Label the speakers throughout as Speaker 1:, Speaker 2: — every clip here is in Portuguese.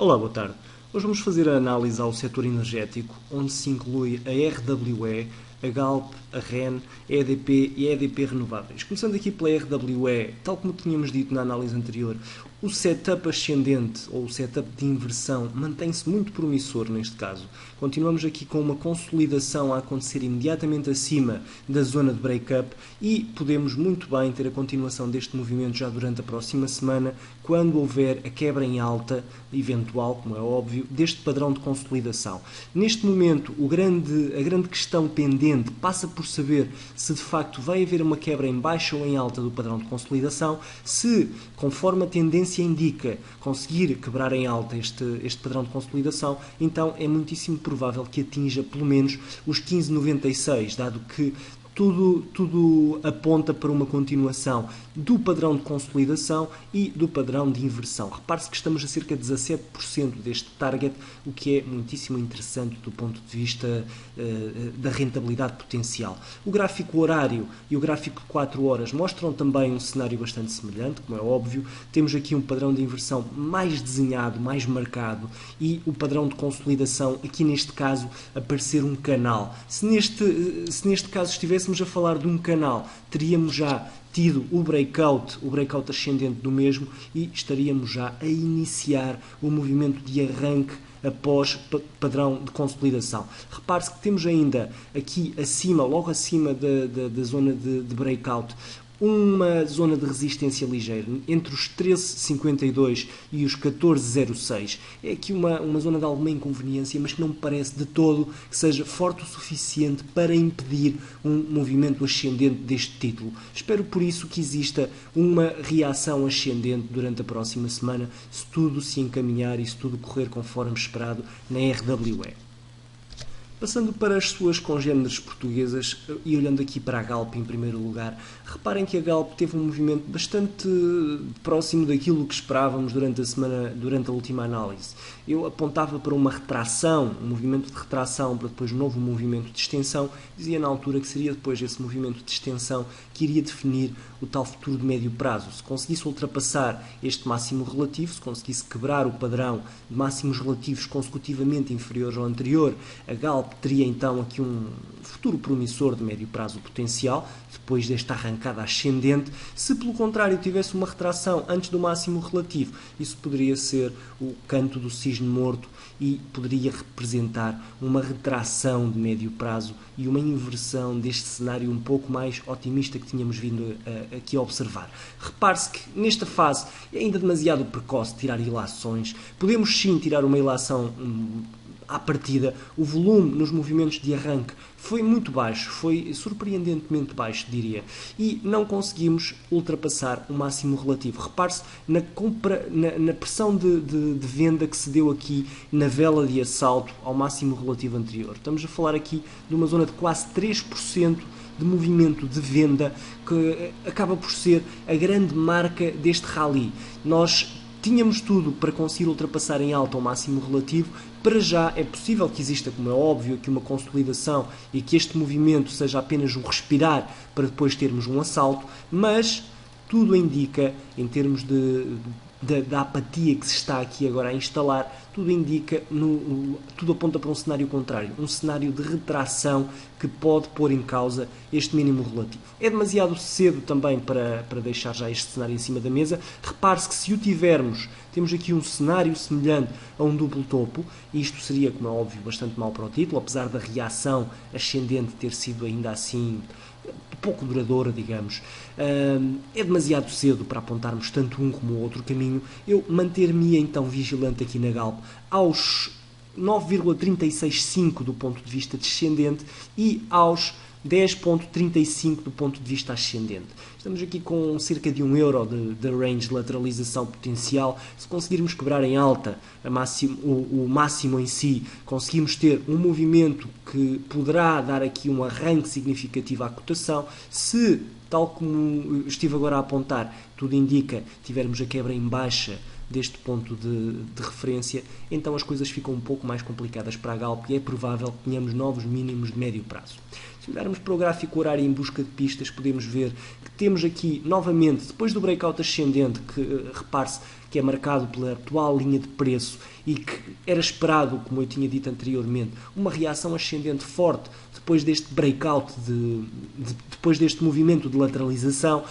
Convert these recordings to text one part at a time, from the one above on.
Speaker 1: Olá, boa tarde. Hoje vamos fazer a análise ao setor energético, onde se inclui a RWE, a Galp, a REN, a EDP e a EDP Renováveis. Começando aqui pela RWE, tal como tínhamos dito na análise anterior, o setup ascendente ou o setup de inversão mantém-se muito promissor neste caso. Continuamos aqui com uma consolidação a acontecer imediatamente acima da zona de break-up e podemos muito bem ter a continuação deste movimento já durante a próxima semana, quando houver a quebra em alta, eventual, como é óbvio, deste padrão de consolidação. Neste momento, a grande questão pendente passa por saber se de facto vai haver uma quebra em baixa ou em alta do padrão de consolidação, se, conforme a tendência indica, conseguir quebrar em alta este padrão de consolidação, então é muitíssimo provável que atinja pelo menos os 15,96, dado que tudo aponta para uma continuação do padrão de consolidação e do padrão de inversão. Repare-se que estamos a cerca de 17% deste target, o que é muitíssimo interessante do ponto de vista da rentabilidade potencial. O gráfico horário e o gráfico de 4 horas mostram também um cenário bastante semelhante, como é óbvio. Temos aqui um padrão de inversão mais desenhado, mais marcado, e o padrão de consolidação, aqui neste caso, aparecer um canal. Se neste caso estivéssemos a falar de um canal, teríamos já tido o breakout ascendente do mesmo e estaríamos já a iniciar o movimento de arranque após padrão de consolidação. Repare-se que temos ainda aqui acima, logo acima da zona de breakout, uma zona de resistência ligeira entre os 13,52 e os 14,06. É aqui uma zona de alguma inconveniência, mas que não me parece de todo que seja forte o suficiente para impedir um movimento ascendente deste título. Espero por isso que exista uma reação ascendente durante a próxima semana, se tudo se encaminhar e se tudo correr conforme esperado na RWE. Passando para as suas congêneres portuguesas e olhando aqui para a Galp em primeiro lugar, reparem que a Galp teve um movimento bastante próximo daquilo que esperávamos durante a semana, durante a última análise. Eu apontava para uma retração, um movimento de retração para depois um novo movimento de extensão. Dizia na altura que seria depois esse movimento de extensão que iria definir o tal futuro de médio prazo. Se conseguisse ultrapassar este máximo relativo, se conseguisse quebrar o padrão de máximos relativos consecutivamente inferiores ao anterior, a Galp teria então aqui um futuro promissor de médio prazo potencial, depois desta arrancada ascendente. Se pelo contrário tivesse uma retração antes do máximo relativo, isso poderia ser o canto do cisne morto e poderia representar uma retração de médio prazo e uma inversão deste cenário um pouco mais otimista que tínhamos vindo aqui a observar. Repare-se que nesta fase é ainda demasiado precoce tirar ilações. Podemos sim tirar uma ilação à partida. O volume nos movimentos de arranque foi muito baixo, foi surpreendentemente baixo, diria, e não conseguimos ultrapassar o máximo relativo. Repare-se na pressão de venda que se deu aqui na vela de assalto ao máximo relativo anterior. Estamos a falar aqui de uma zona de quase 3% de movimento de venda, que acaba por ser a grande marca deste rally. Nós tínhamos tudo para conseguir ultrapassar em alta o máximo relativo. Para já é possível que exista, como é óbvio, aqui uma consolidação e que este movimento seja apenas um respirar para depois termos um assalto, mas tudo indica, em termos da apatia que se está aqui agora a instalar, tudo indica, tudo aponta para um cenário contrário, um cenário de retração que pode pôr em causa este mínimo relativo. É demasiado cedo também para deixar já este cenário em cima da mesa. Repare-se que se o tivermos, temos aqui um cenário semelhante a um duplo topo, e isto seria, como é óbvio, bastante mau para o título, apesar da reação ascendente ter sido ainda assim pouco duradoura, digamos. É demasiado cedo para apontarmos tanto um como o outro caminho. Eu manter-me então vigilante aqui na Galp aos 9,365 do ponto de vista descendente e aos 10,35 do ponto de vista ascendente. Estamos aqui com cerca de €1 de range de lateralização potencial. Se conseguirmos quebrar em alta o máximo em si, conseguimos ter um movimento que poderá dar aqui um arranque significativo à cotação. Se, tal como estive agora a apontar, tudo indica, tivermos a quebra em baixa deste ponto de referência, então as coisas ficam um pouco mais complicadas para a Galp e é provável que tenhamos novos mínimos de médio prazo. Se olharmos para o gráfico horário em busca de pistas, podemos ver que temos aqui, novamente, depois do breakout ascendente, que repare-se que é marcado pela atual linha de preço e que era esperado, como eu tinha dito anteriormente, uma reação ascendente forte depois deste breakout, depois deste movimento de lateralização.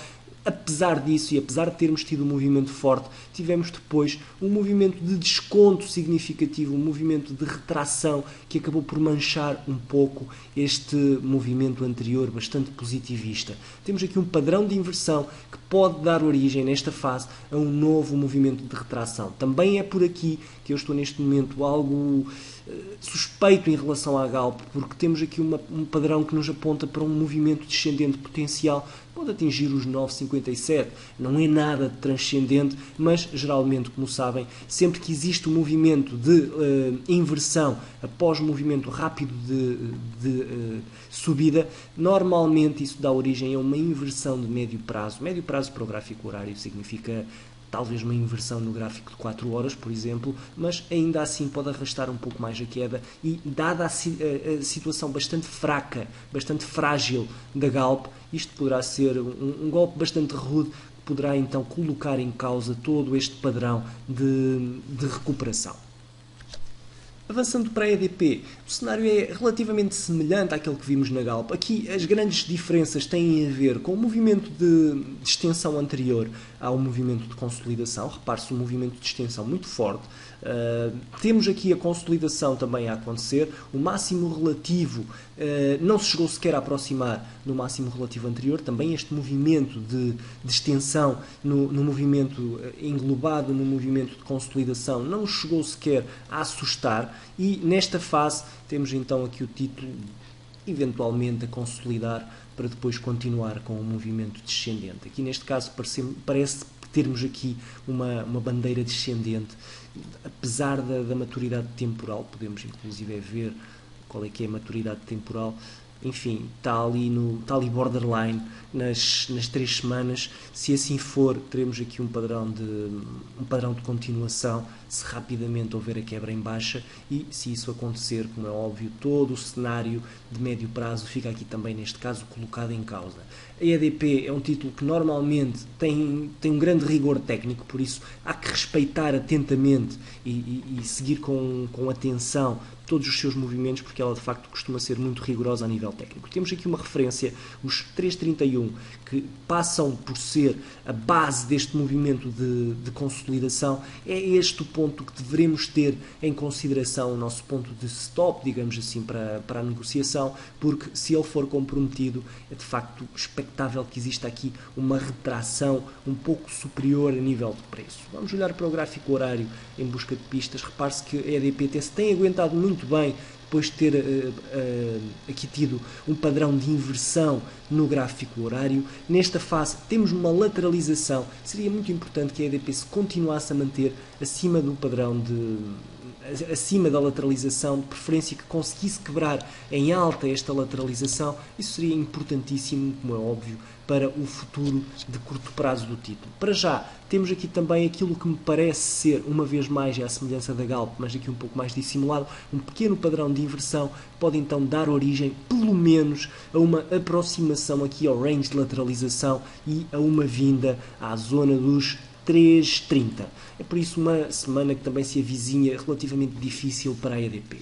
Speaker 1: Apesar disso e apesar de termos tido um movimento forte, tivemos depois um movimento de desconto significativo, um movimento de retração que acabou por manchar um pouco este movimento anterior, bastante positivista. Temos aqui um padrão de inversão que pode dar origem, nesta fase, a um novo movimento de retração. Também é por aqui que eu estou neste momento algo suspeito em relação à Galp, porque temos aqui um padrão que nos aponta para um movimento descendente potencial, pode atingir os 9,57, não é nada de transcendente, mas geralmente, como sabem, sempre que existe um movimento de inversão após um movimento rápido de subida, normalmente isso dá origem a uma inversão de médio prazo. Médio prazo para o gráfico horário significa talvez uma inversão no gráfico de 4 horas, por exemplo, mas ainda assim pode arrastar um pouco mais a queda e, dada a situação bastante fraca, bastante frágil da Galp, isto poderá ser um golpe bastante rude que poderá então colocar em causa todo este padrão de recuperação. Avançando para a EDP, o cenário é relativamente semelhante àquele que vimos na Galp. Aqui as grandes diferenças têm a ver com o movimento de extensão anterior ao movimento de consolidação. Repare-se um movimento de extensão muito forte. Temos aqui a consolidação também a acontecer. O máximo relativo não se chegou sequer a aproximar do máximo relativo anterior. Também este movimento de extensão no movimento englobado no movimento de consolidação não chegou sequer a assustar. E nesta fase temos então aqui o título eventualmente a consolidar para depois continuar com o movimento descendente. Aqui neste caso parece termos aqui uma bandeira descendente, apesar da maturidade temporal, podemos inclusive ver qual é que é a maturidade temporal. Enfim, está ali borderline nas 3 semanas. Se assim for, teremos aqui um padrão de continuação, se rapidamente houver a quebra em baixa, e se isso acontecer, como é óbvio, todo o cenário de médio prazo fica aqui também, neste caso, colocado em causa. A EDP é um título que normalmente tem um grande rigor técnico, por isso há que respeitar atentamente e seguir com atenção todos os seus movimentos, porque ela de facto costuma ser muito rigorosa a nível técnico. Temos aqui uma referência, os 3,31, que passam por ser a base deste movimento de consolidação. É este o ponto que devemos ter em consideração, o nosso ponto de stop, digamos assim, para a negociação, porque se ele for comprometido, é de facto expectável que exista aqui uma retração um pouco superior a nível de preço. Vamos olhar para o gráfico horário em busca de pistas. Repare-se que a EDP se tem aguentado muito bem depois de ter aqui tido um padrão de inversão no gráfico horário. Nesta fase temos uma lateralização. Seria muito importante que a EDP se continuasse a manter acima do padrão acima da lateralização, de preferência que conseguisse quebrar em alta esta lateralização. Isso seria importantíssimo, como é óbvio, para o futuro de curto prazo do título. Para já, temos aqui também aquilo que me parece ser, uma vez mais, é a semelhança da Galp, mas aqui um pouco mais dissimulado, um pequeno padrão de inversão que pode então dar origem, pelo menos, a uma aproximação aqui ao range de lateralização e a uma vinda à zona dos 3,30. É por isso uma semana que também se avizinha relativamente difícil para a EDP.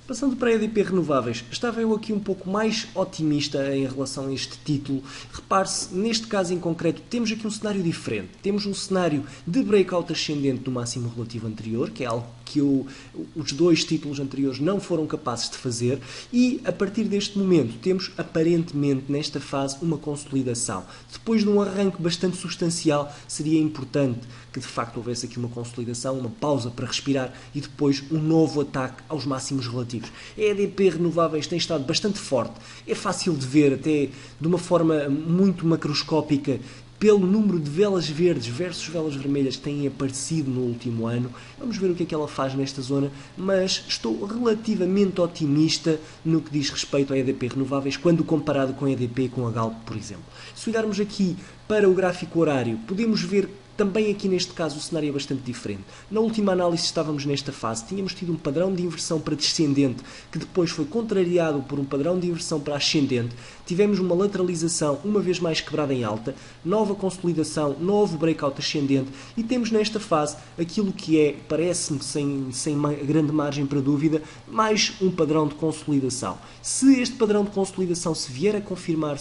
Speaker 1: Passando para a EDP Renováveis, estava eu aqui um pouco mais otimista em relação a este título. Repare-se, neste caso em concreto, temos aqui um cenário diferente. Temos um cenário de breakout ascendente do máximo relativo anterior, que é algo que os 2 títulos anteriores não foram capazes de fazer, e a partir deste momento temos aparentemente nesta fase uma consolidação. Depois de um arranque bastante substancial, seria importante que de facto houvesse aqui uma consolidação, uma pausa para respirar e depois um novo ataque aos máximos relativos. A EDP Renováveis tem estado bastante forte, é fácil de ver até de uma forma muito macroscópica pelo número de velas verdes versus velas vermelhas que têm aparecido no último ano. Vamos ver o que é que ela faz nesta zona, mas estou relativamente otimista no que diz respeito à EDP Renováveis, quando comparado com a EDP e com a Galp, por exemplo. Se olharmos aqui para o gráfico horário, podemos ver Também aqui neste caso o cenário é bastante diferente. Na última análise estávamos nesta fase, tínhamos tido um padrão de inversão para descendente que depois foi contrariado por um padrão de inversão para ascendente, tivemos uma lateralização uma vez mais quebrada em alta, nova consolidação, novo breakout ascendente e temos nesta fase aquilo que é, parece-me sem grande margem para dúvida, mais um padrão de consolidação. Se este padrão de consolidação se vier a confirmar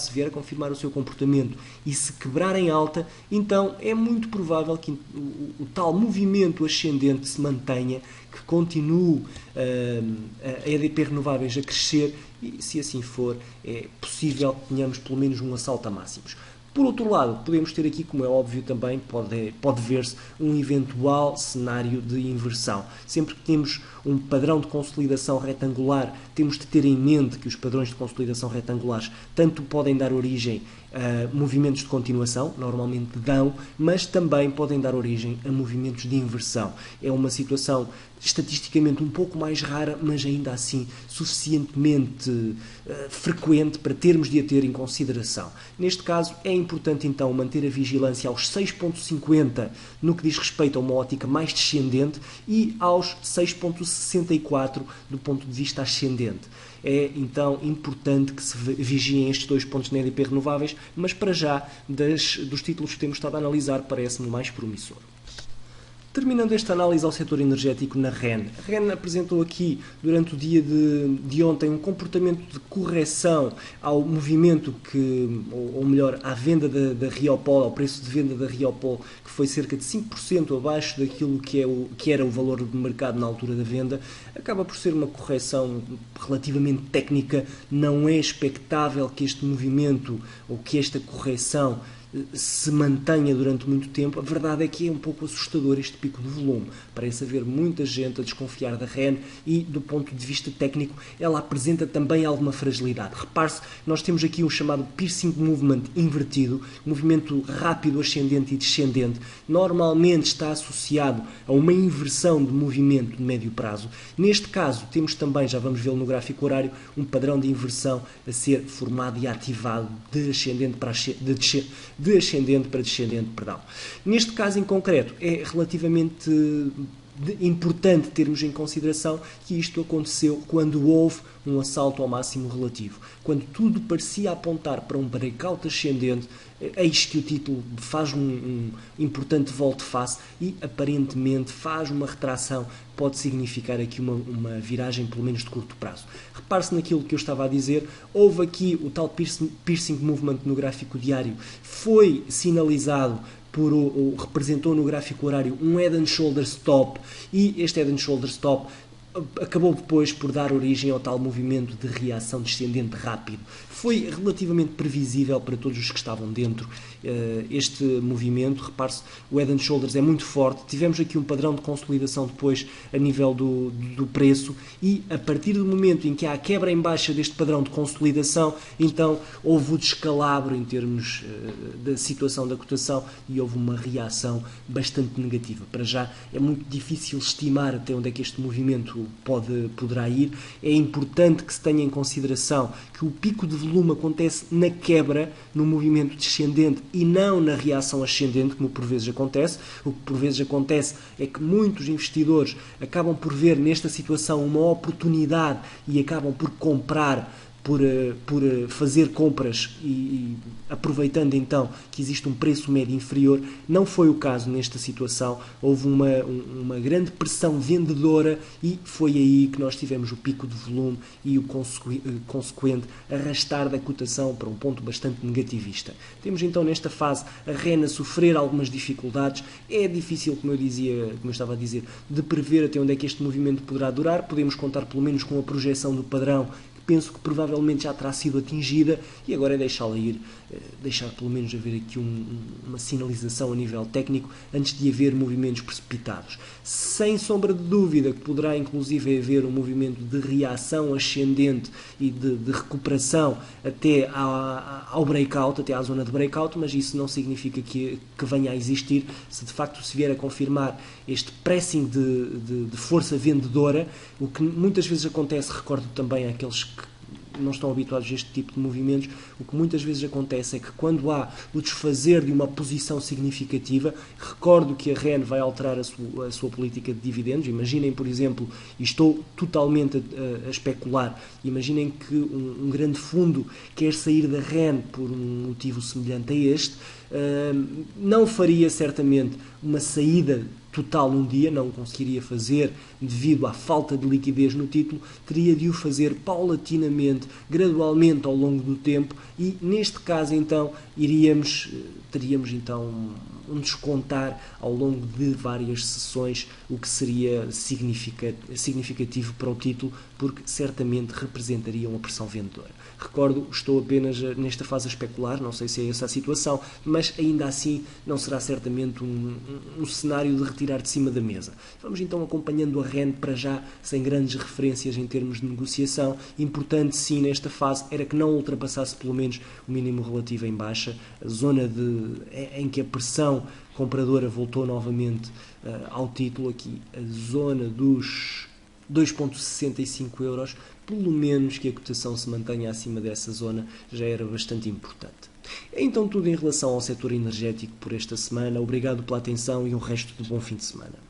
Speaker 1: o seu comportamento e se quebrar em alta, então é muito provável que o tal movimento ascendente se mantenha, que continue a EDP Renováveis a crescer e, se assim for, é possível que tenhamos pelo menos um assalto a máximos. Por outro lado, podemos ter aqui, como é óbvio também, pode ver-se um eventual cenário de inversão. Sempre que temos um padrão de consolidação retangular, temos de ter em mente que os padrões de consolidação retangulares tanto podem dar origem a movimentos de continuação, normalmente dão, mas também podem dar origem a movimentos de inversão. É uma situação estatisticamente um pouco mais rara, mas ainda assim suficientemente frequente para termos de a ter em consideração. Neste caso, é importante então manter a vigilância aos 6.50 no que diz respeito a uma ótica mais descendente e aos 6.64 do ponto de vista ascendente. É então importante que se vigiem estes dois pontos na EDP Renováveis, mas para já, dos títulos que temos estado a analisar, parece-me mais promissor. Terminando esta análise ao setor energético na REN. A REN apresentou aqui, durante o dia de ontem, um comportamento de correção ao movimento ou melhor, à venda da Riopol, ao preço de venda da Riopol, que foi cerca de 5% abaixo daquilo que era o valor de mercado na altura da venda. Acaba por ser uma correção relativamente técnica. Não é expectável que este movimento ou que esta correção se mantenha durante muito tempo. A verdade é que é um pouco assustador este pico de volume. Parece haver muita gente a desconfiar da REN e, do ponto de vista técnico, ela apresenta também alguma fragilidade. Repare-se, nós temos aqui um chamado piercing movement invertido, movimento rápido ascendente e descendente. Normalmente está associado a uma inversão de movimento de médio prazo. Neste caso, temos também, já vamos vê-lo no gráfico horário, um padrão de inversão a ser formado e ativado de ascendente para descendente. Neste caso em concreto, é relativamente importante termos em consideração que isto aconteceu quando houve um assalto ao máximo relativo. Quando tudo parecia apontar para um breakout ascendente, eis que o título faz um importante volte-face e aparentemente faz uma retração. Pode significar aqui uma viragem, pelo menos de curto prazo. Repare-se naquilo que eu estava a dizer, houve aqui o tal piercing movement no gráfico diário, foi sinalizado representou no gráfico horário um Head and Shoulder Stop e este Head and Shoulder Stop acabou depois por dar origem ao tal movimento de reação descendente rápido. Foi relativamente previsível para todos os que estavam dentro este movimento. Repare-se, o Head and Shoulders é muito forte. Tivemos aqui um padrão de consolidação depois a nível do preço e a partir do momento em que há a quebra em baixa deste padrão de consolidação, então houve o descalabro em termos da situação da cotação e houve uma reação bastante negativa. Para já é muito difícil estimar até onde é que este movimento poderá ir. É importante que se tenha em consideração que o pico de volume acontece na quebra, no movimento descendente e não na reação ascendente, como por vezes acontece. O que por vezes acontece é que muitos investidores acabam por ver nesta situação uma oportunidade e acabam por comprar, por fazer compras e aproveitando então que existe um preço médio inferior. Não foi o caso nesta situação, houve uma grande pressão vendedora e foi aí que nós tivemos o pico de volume e o consequente arrastar da cotação para um ponto bastante negativista. Temos então nesta fase a REN a sofrer algumas dificuldades. É difícil, como eu estava a dizer, de prever até onde é que este movimento poderá durar. Podemos contar pelo menos com a projeção do padrão, penso que provavelmente já terá sido atingida e agora é deixá-la ir, deixar pelo menos haver aqui uma sinalização a nível técnico antes de haver movimentos precipitados. Sem sombra de dúvida que poderá inclusive haver um movimento de reação ascendente e de recuperação até ao breakout, até à zona de breakout, mas isso não significa que venha a existir. Se de facto se vier a confirmar este pressing de força vendedora, o que muitas vezes acontece, recordo também àqueles não estão habituados a este tipo de movimentos, o que muitas vezes acontece é que quando há o desfazer de uma posição significativa, recordo que a REN vai alterar a sua política de dividendos. Imaginem, por exemplo, e estou totalmente a especular, imaginem que um grande fundo quer sair da REN por um motivo semelhante a este, não faria certamente uma saída total um dia, não conseguiria fazer devido à falta de liquidez no título, teria de o fazer paulatinamente, gradualmente ao longo do tempo, e neste caso então teríamos então um descontar ao longo de várias sessões, o que seria significativo para o título, porque certamente representaria uma pressão vendedora. Recordo, estou apenas nesta fase a especular, não sei se é essa a situação, mas ainda assim não será certamente um cenário de retirar de cima da mesa. Vamos então acompanhando a REN para já, sem grandes referências em termos de negociação. Importante sim nesta fase era que não ultrapassasse pelo menos o mínimo relativo em baixa, a zona em que a pressão compradora voltou novamente ao título, aqui a zona dos 2,65 euros, pelo menos que a cotação se mantenha acima dessa zona, já era bastante importante. É então tudo em relação ao setor energético por esta semana. Obrigado pela atenção e um resto de bom fim de semana.